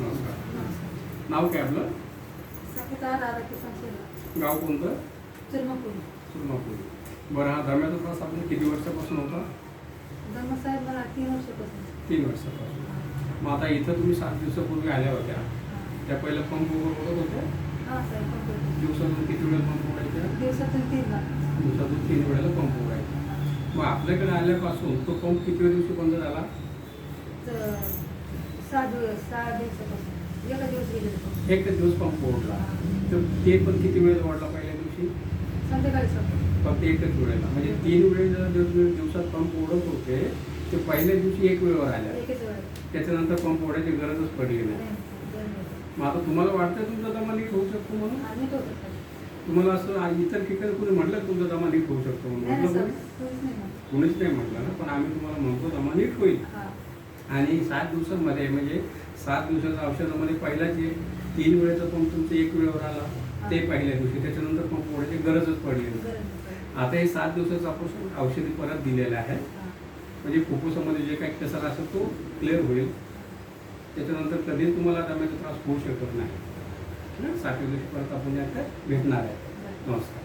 नमस्कार. नमस्कार. नाव काय आपलं? सविता राधाकिशन शेलार. गाव कोणतं? चिरमपुरी. सुरमापुरी. बरं, हा दम्याचा त्रास आपण किती वर्षापासून होता? धर्मसाहेब मला 3 वर्षापासून. 3 वर्षापासून. मग आता इथं तुम्ही 7 दिवसापूर्वी आल्या होत्या, त्या पहिलं पंप वगैरे होत होत्या? हां साहेब, कंप्लीट. दिवसातून किती वेळेला पंप उडायच्या? दिवसातून 3दा. दिवसातून 3 वेळेला पंप उडायचा. मग आपल्याकडे आल्यापासून तो पंप किती दिवशी बंद झाला? 6 दिवसापासून. एका दिवस गेले होते. एक दिवस पंप ओढला. तर ते पण किती वेळेला ओढला पहिल्या दिवशी? संध्याकाळी सकाळी. फक्त एकच वेळेला. म्हणजे 3 वेळेला दिवसात पंप ओढत होते, ते पहिल्या दिवशी 1 वेळेवर आल्या. एकच वेळ. त्याच्यानंतर पंप ओढायची गरजच पडली नाही. मग आता तुम्हाला वाटतं तुमचा दमा नीट होऊ शकतो म्हणून? आम्ही तो करतो. तुम्हाला असं इतर ठिकाणी कोणी म्हटलं तुमचा दमा नीट होऊ शकतो म्हणून? नाही म्हटलं सर, कोणी? कोणीच नाही म्हणत. कोणीच नाही म्हटलं ना, पण आम्ही तुम्हाला म्हणतो दमा नीट होईल. हां. आणि 7 दिवसांमध्ये म्हणजे 7 दिवसाच्या औषधामध्ये पहिला जे 3 वेळेचा पंप तुमचा 1 वेळेवर आला ते पहिल्या दिवशी, त्याच्यानंतर पंप ओढायची गरजच पडली नाही. गरज नाही. आता हे 7 दिवसाचं आपण औषधी परत दिलेलं आहे, हां. म्हणजे फुफ्फुसामध्ये जे काही केसर असेल तो क्लिअर होईल. त्याच्यानंतर कधीच तुम्हाला दम्याचा त्रास होऊ शकत नाही. 7व्या दिवशी परत आपण भेटणार आहे. नमस्कार.